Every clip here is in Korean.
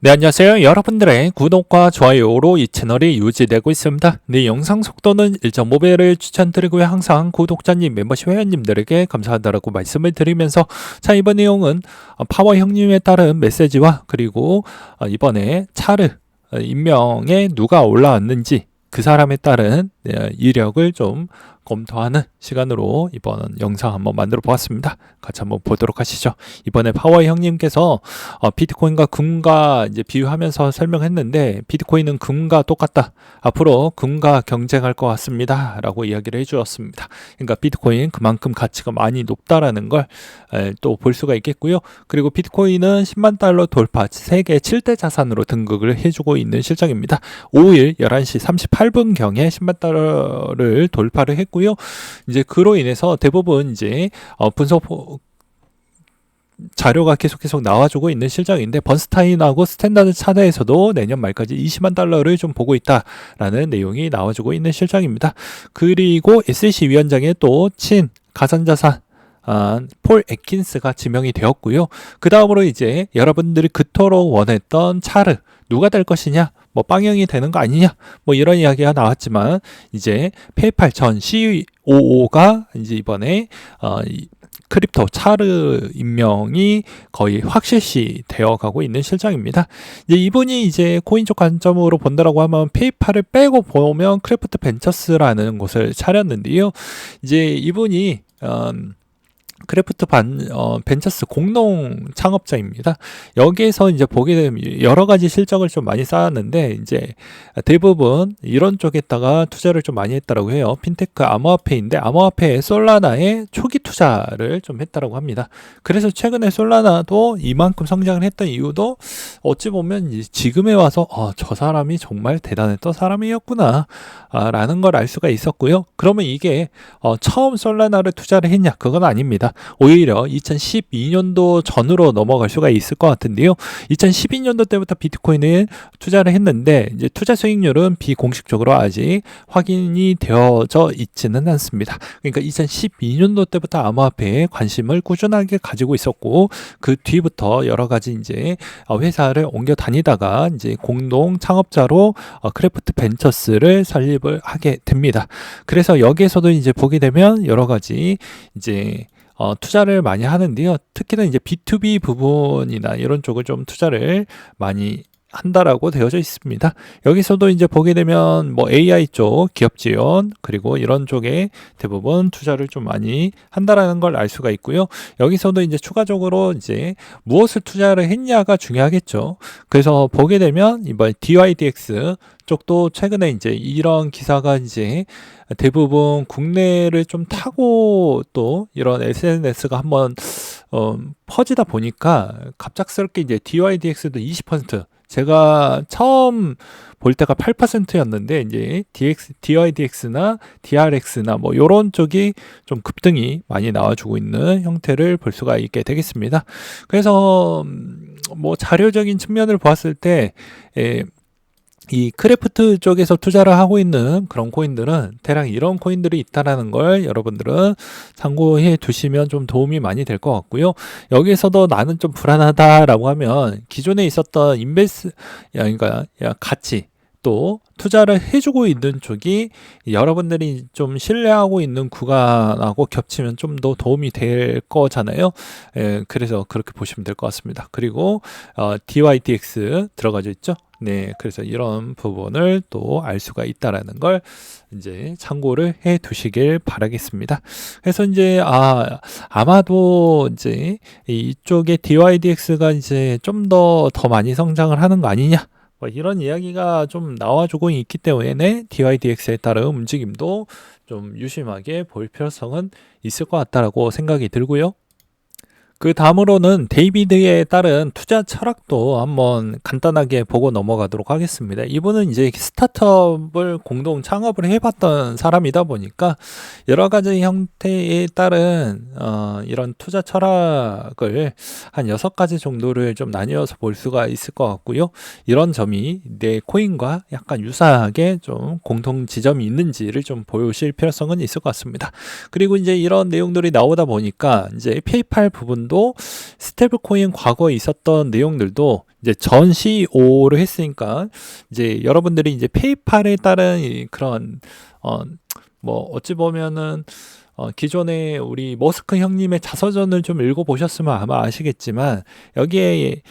네, 안녕하세요. 여러분들의 구독과 좋아요로 이 채널이 유지되고 있습니다. 네, 영상 속도는 1.5배를 추천드리고요. 항상 구독자님, 멤버십 회원님들에게 감사하다라고 말씀을 드리면서, 자, 이번 내용은 파워 형님에 따른 메시지와 그리고 이번에 차르 임명에 누가 올라왔는지 그 사람에 따른 이력을 좀 검토하는 시간으로 이번 영상 한번 만들어 보았습니다. 같이 한번 보도록 하시죠. 이번에 파워 형님께서 비트코인과 금과 이제 비유하면서 설명했는데, 비트코인은 금과 똑같다. 앞으로 금과 경쟁할 것 같습니다. 라고 이야기를 해주었습니다. 그러니까 비트코인 그만큼 가치가 많이 높다라는 걸 또 볼 수가 있겠고요. 그리고 비트코인은 10만 달러 돌파, 세계 7대 자산으로 등극을 해주고 있는 실정입니다. 5일 11시 38분경에 10만 달러를 돌파를 했고요. 이제 그로 인해서 대부분 이제 분석 자료가 계속 나와주고 있는 실정인데, 번스타인하고 스탠다드 차트에서도 내년 말까지 20만 달러를 좀 보고 있다라는 내용이 나와주고 있는 실정입니다. 그리고 SEC 위원장의 또 친 가상자산 폴 애킨스가 지명이 되었고요. 그 다음으로 이제 여러분들이 그토록 원했던 차르 누가 될 것이냐, 뭐 빵형이 되는 거 아니냐, 뭐 이런 이야기가 나왔지만, 이제 페이팔 전 COO가 이제 이번에 크립토 차르 임명이 거의 확실시 되어 가고 있는 실정입니다. 이제 이분이 이제 코인적 관점으로 본다라고 하면 페이팔을 빼고 보면 크래프트 벤처스라는 곳을 차렸는데요. 이제 이분이 크래프트 벤처스 공동 창업자입니다. 여기에서 이제 보게 되면 여러 가지 실적을 좀 많이 쌓았는데, 이제 대부분 이런 쪽에다가 투자를 좀 많이 했다라고 해요. 핀테크 암호화폐인데, 암호화폐 솔라나에 초기 투자를 좀 했다라고 합니다. 그래서 최근에 솔라나도 이만큼 성장을 했던 이유도 어찌 보면 지금에 와서 저 사람이 정말 대단했던 사람이었구나 라는 걸 알 수가 있었고요. 그러면 이게 처음 솔라나를 투자를 했냐? 그건 아닙니다. 오히려 2012년도 전으로 넘어갈 수가 있을 것 같은데요. 2012년도 때부터 비트코인을 투자를 했는데, 이제 투자 수익률은 비공식적으로 아직 확인이 되어져 있지는 않습니다. 그러니까 2012년도 때부터 암호화폐에 관심을 꾸준하게 가지고 있었고, 그 뒤부터 여러 가지 이제 회사를 옮겨 다니다가 이제 공동 창업자로 크래프트 벤처스를 설립을 하게 됩니다. 그래서 여기에서도 이제 보게 되면 여러 가지 이제 투자를 많이 하는데요. 특히나 이제 B2B 부분이나 이런 쪽을 좀 투자를 많이 한다라고 되어져 있습니다. 여기서도 이제 보게 되면 뭐 AI 쪽 기업 지원, 그리고 이런 쪽에 대부분 투자를 좀 많이 한다라는 걸 알 수가 있고요. 여기서도 이제 추가적으로 이제 무엇을 투자를 했냐가 중요하겠죠. 그래서 보게 되면 이번 DYDX 쪽도 최근에 이제 이런 기사가 이제 대부분 국내를 좀 타고 또 이런 SNS가 한번 퍼지다 보니까 갑작스럽게 이제 DYDX도 20%, 제가 처음 볼 때가 8%였는데 이제 DYDX나 DRX나 뭐 요런 쪽이 좀 급등이 많이 나와주고 있는 형태를 볼 수가 있게 되겠습니다. 그래서 뭐 자료적인 측면을 보았을 때 이 크래프트 쪽에서 투자를 하고 있는 그런 코인들은 대략 이런 코인들이 있다라는 걸 여러분들은 참고해 두시면 좀 도움이 많이 될 것 같고요. 여기에서도 나는 좀 불안하다라고 하면 기존에 있었던 그러니까 가치, 또 투자를 해주고 있는 쪽이 여러분들이 좀 신뢰하고 있는 구간하고 겹치면 좀 더 도움이 될 거잖아요. 그래서 그렇게 보시면 될 것 같습니다. 그리고 DYDX 들어가져 있죠. 네, 그래서 이런 부분을 또 알 수가 있다라는 걸 이제 참고를 해 두시길 바라겠습니다. 그래서 이제 아마도 이제 이쪽에 DYDX가 이제 좀 더 많이 성장을 하는 거 아니냐, 뭐 이런 이야기가 좀 나와주고 있기 때문에 DYDX에 따른 움직임도 좀 유심하게 볼 필요성은 있을 것 같다라고 생각이 들고요. 그 다음으로는 데이비드에 따른 투자 철학도 한번 간단하게 보고 넘어가도록 하겠습니다. 이분은 이제 스타트업을 공동 창업을 해봤던 사람이다 보니까 여러 가지 형태에 따른 이런 투자 철학을 한 6가지 정도를 좀 나뉘어서 볼 수가 있을 것 같고요. 이런 점이 내 코인과 약간 유사하게 좀 공통 지점이 있는지를 좀 보실 필요성은 있을 것 같습니다. 그리고 이제 이런 내용들이 나오다 보니까 이제 페이팔 부분도 내용도 스테이블 코인 과거에 있었던 내용들도 이제 전 CEO를 했으니까 이제 여러분들이 이제 페이팔에 따른 그런 뭐 어찌 보면은 기존에 우리 머스크 형님의 자서전을 좀 읽어보셨으면 아마 아시겠지만 여기에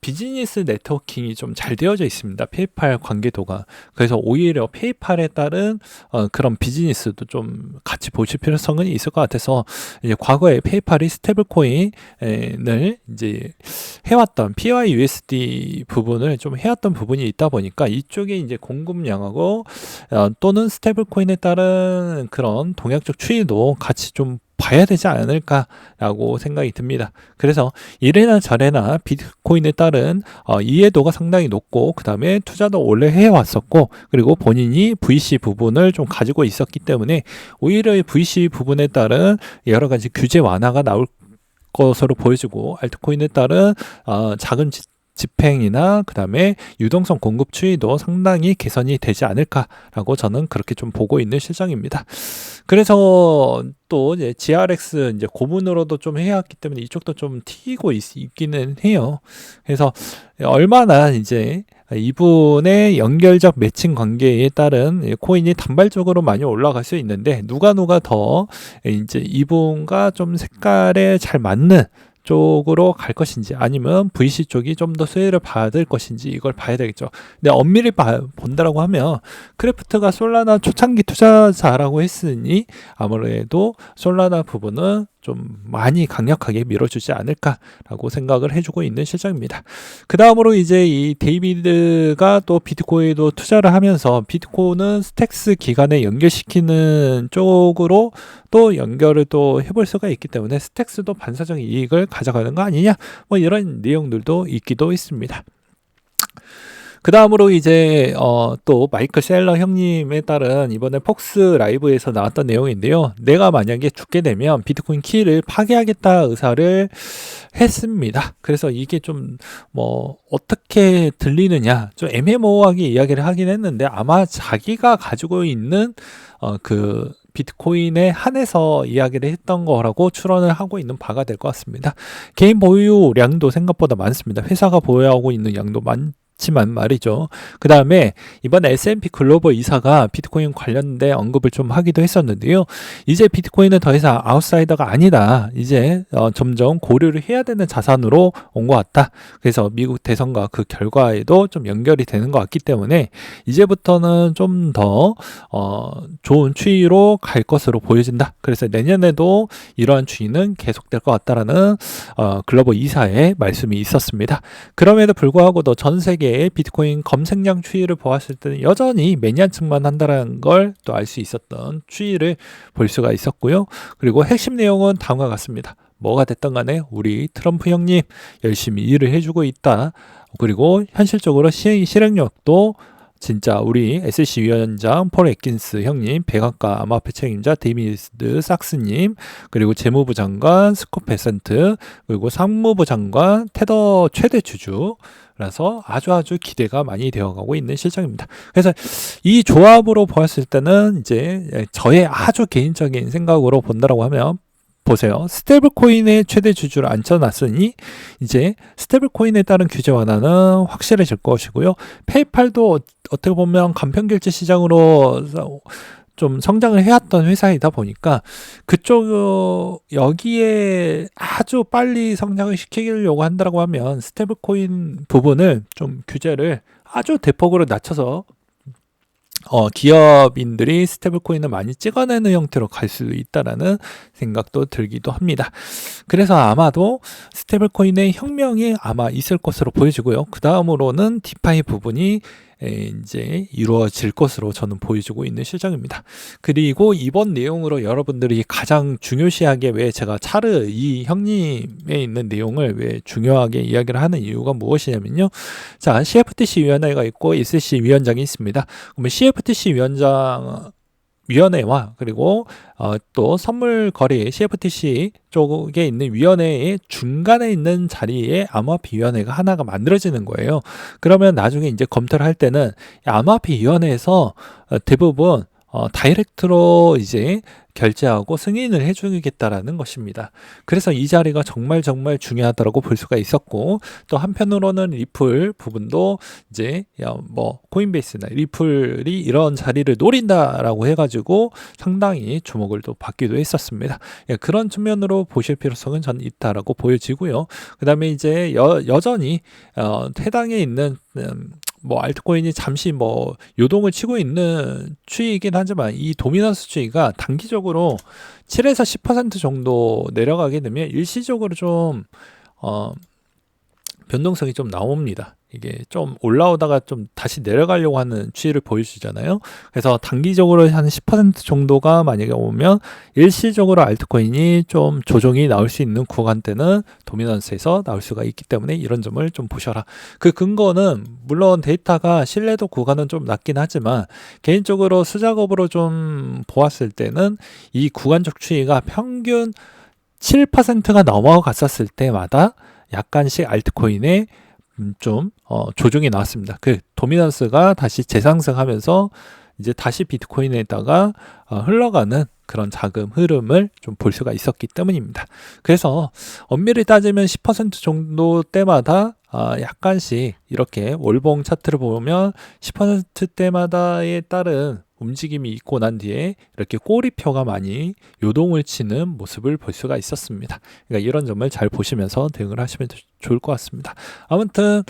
비즈니스 네트워킹이 좀 잘 되어져 있습니다. 페이팔 관계도가. 그래서 오히려 페이팔에 따른 그런 비즈니스도 좀 같이 보실 필요성은 있을 것 같아서 이제 과거에 페이팔이 스테이블 코인을 이제 해왔던 PYUSD 부분을 좀 해왔던 부분이 있다 보니까 이쪽에 이제 공급량하고 또는 스테이블 코인에 따른 그런 동향적 추이도 같이 좀 봐야 되지 않을까라고 생각이 듭니다. 그래서 이래나 저래나 비트코인에 따른 이해도가 상당히 높고 그 다음에 투자도 원래 해왔었고 그리고 본인이 VC 부분을 좀 가지고 있었기 때문에 오히려 VC 부분에 따른 여러 가지 규제 완화가 나올 것으로 보여지고 알트코인에 따른 작은 집행이나 그 다음에 유동성 공급 추이도 상당히 개선이 되지 않을까라고 저는 그렇게 좀 보고 있는 실정입니다. 그래서 또 이제 GRX 이제 고문으로도 좀 해왔기 때문에 이쪽도 좀 튀고 있기는 해요. 그래서 얼마나 이제 이분의 연결적 매칭 관계에 따른 코인이 단발적으로 많이 올라갈 수 있는데 누가 더 이제 이분과 좀 색깔에 잘 맞는 쪽으로 갈 것인지 아니면 VC 쪽이 좀 더 수혜를 받을 것인지 이걸 봐야 되겠죠. 근데 엄밀히 본다라고 하면 크래프트가 솔라나 초창기 투자자라고 했으니 아무래도 솔라나 부분은 좀 많이 강력하게 밀어주지 않을까라고 생각을 해주고 있는 실정입니다. 그 다음으로 이제 이 데이비드가 또 비트코인도 투자를 하면서 비트코인은 스택스 기간에 연결시키는 쪽으로 또 연결을 또 해볼 수가 있기 때문에 스택스도 반사적인 이익을 가져가는 거 아니냐 뭐 이런 내용들도 있기도 있습니다. 그 다음으로 이제 또 마이클 셀러 형님에 따른 이번에 폭스 라이브에서 나왔던 내용인데요. 내가 만약에 죽게 되면 비트코인 키를 파괴하겠다 의사를 했습니다. 그래서 이게 좀 뭐 어떻게 들리느냐 좀 애매모호하게 이야기를 하긴 했는데 아마 자기가 가지고 있는 그 비트코인에 한해서 이야기를 했던 거라고 추론을 하고 있는 바가 될 것 같습니다. 개인 보유량도 생각보다 많습니다. 회사가 보유하고 있는 양도 많지만 말이죠. 그 다음에 이번 S&P 글로벌 이사가 비트코인 관련된 언급을 좀 하기도 했었는데요. 이제 비트코인은 더 이상 아웃사이더가 아니다. 이제 점점 고려를 해야 되는 자산으로 온 것 같다. 그래서 미국 대선과 그 결과에도 좀 연결이 되는 것 같기 때문에 이제부터는 좀 더 좋은 추이로 갈 것으로 보여진다. 그래서 내년에도 이러한 추이는 계속될 것 같다라는 글로벌 이사의 말씀이 있었습니다. 그럼에도 불구하고도 전 세계의 비트코인 검색량 추이를 보았을 때는 여전히 매니아층만 한다는 걸 또 알 수 있었던 추이를 볼 수가 있었고요. 그리고 핵심 내용은 다음과 같습니다. 뭐가 됐든 간에 우리 트럼프 형님 열심히 일을 해주고 있다. 그리고 현실적으로 실행력도 진짜 우리 SEC 위원장 폴 애킨스 형님, 백악관 암호화폐 책임자 데이비드 삭스님, 그리고 재무부 장관 스콧 베센트, 그리고 상무부 장관 테더 최대 주주라서 아주 기대가 많이 되어가고 있는 실정입니다. 그래서 이 조합으로 보았을 때는 이제 저의 아주 개인적인 생각으로 본다라고 하면 보세요. 스테이블 코인의 최대 주주를 앉혀놨으니 이제 스테이블 코인에 따른 규제 완화는 확실해질 것이고요. 페이팔도 어떻게 보면 간편결제 시장으로 좀 성장을 해왔던 회사이다 보니까 그쪽 여기에 아주 빨리 성장을 시키려고 한다고 하면 스테이블 코인 부분을 좀 규제를 아주 대폭으로 낮춰서 기업인들이 스테이블 코인을 많이 찍어내는 형태로 갈 수 있다라는 생각도 들기도 합니다. 그래서 아마도 스테이블 코인의 혁명이 아마 있을 것으로 보여지고요. 그 다음으로는 디파이 부분이 이제 이루어질 것으로 저는 보여주고 있는 실정입니다. 그리고 이번 내용으로 여러분들이 가장 중요시하게 왜 제가 차르 이 형님에 있는 내용을 왜 중요하게 이야기를 하는 이유가 무엇이냐면요. 자, CFTC 위원회가 있고 SEC 위원장이 있습니다. 그러면 CFTC 위원회와 그리고 또 선물 거래 CFTC 쪽에 있는 위원회의 중간에 있는 자리에 암호화폐 위원회가 하나가 만들어지는 거예요. 그러면 나중에 이제 검토를 할 때는 암호화폐 위원회에서 대부분 다이렉트로 이제 결제하고 승인을 해주겠다라는 것입니다. 그래서 이 자리가 정말 중요하다고 볼 수가 있었고, 또 한편으로는 리플 부분도 이제 뭐 코인베이스나 리플이 이런 자리를 노린다라고 해가지고 상당히 주목을 또 받기도 했었습니다. 예, 그런 측면으로 보실 필요성은 전 있다라고 보여지고요. 그 다음에 이제 여전히 해당에 있는 뭐 알트코인이 잠시 뭐 요동을 치고 있는 추이이긴 하지만 이 도미넌스 추이가 단기적으로 7에서 10% 정도 내려가게 되면 일시적으로 좀 변동성이 좀 나옵니다. 이게 좀 올라오다가 좀 다시 내려가려고 하는 추이를 보여주잖아요. 그래서 단기적으로 한 10% 정도가 만약에 오면 일시적으로 알트코인이 좀 조정이 나올 수 있는 구간대는 도미넌스에서 나올 수가 있기 때문에 이런 점을 좀 보셔라. 그 근거는 물론 데이터가 신뢰도 구간은 좀 낮긴 하지만 개인적으로 수작업으로 좀 보았을 때는 이 구간적 추이가 평균 7%가 넘어갔었을 때마다 약간씩 알트코인에 좀 조정이 나왔습니다. 그 도미넌스가 다시 재상승하면서 이제 다시 비트코인에다가 흘러가는 그런 자금 흐름을 좀 볼 수가 있었기 때문입니다. 그래서 엄밀히 따지면 10% 정도 때마다 약간씩 이렇게 월봉 차트를 보면 10% 때마다에 따른 움직임이 있고 난 뒤에 이렇게 꼬리표가 많이 요동을 치는 모습을 볼 수가 있었습니다. 그러니까 이런 점을 잘 보시면서 대응을 하시면 좋을 것 같습니다. 아무튼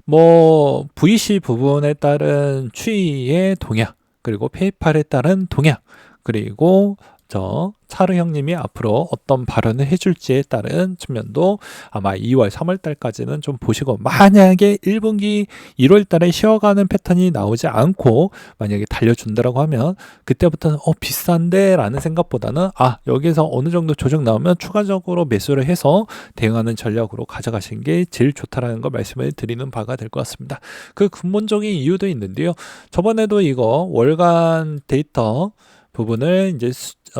뭐 VC 부분에 따른 추이의 동향, 그리고 페이팔에 따른 동향, 그리고 저 차르 형님이 앞으로 어떤 발언을 해줄지에 따른 측면도 아마 2월, 3월 달까지는 좀 보시고, 만약에 1분기 1월 달에 쉬어가는 패턴이 나오지 않고 만약에 달려준다라고 하면 그때부터는 비싼데 라는 생각보다는 여기서 어느 정도 조정 나오면 추가적으로 매수를 해서 대응하는 전략으로 가져가시는 게 제일 좋다라는 걸 말씀을 드리는 바가 될 것 같습니다. 그 근본적인 이유도 있는데요. 저번에도 이거 월간 데이터 부분을 이제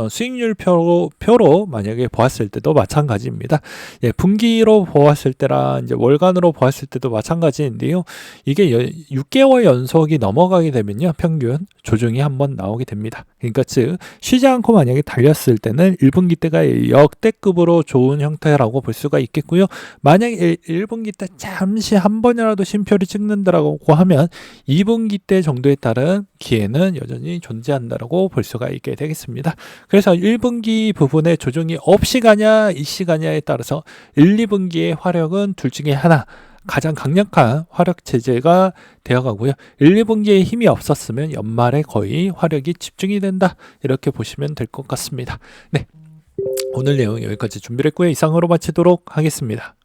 수익률 표로 만약에 보았을 때도 마찬가지입니다. 예, 분기로 보았을 때랑 이제 월간으로 보았을 때도 마찬가지인데요. 이게 6개월 연속이 넘어가게 되면요, 평균 조정이 한번 나오게 됩니다. 그러니까 즉 쉬지 않고 만약에 달렸을 때는 1분기 때가 역대급으로 좋은 형태라고 볼 수가 있겠고요. 만약에 1분기 때 잠시 한 번이라도 쉼표를 찍는다라고 하면 2분기 때 정도에 따른 기회는 여전히 존재한다라고 볼 수가 있게 되겠습니다. 그래서 1분기 부분에 조정이 없이 가냐 이시 가냐에 따라서 1, 2분기의 화력은 둘 중에 하나, 가장 강력한 화력 체제가 되어가고요. 1, 2분기에 힘이 없었으면 연말에 거의 화력이 집중이 된다, 이렇게 보시면 될 것 같습니다. 네, 오늘 내용 여기까지 준비를 했고요. 이상으로 마치도록 하겠습니다.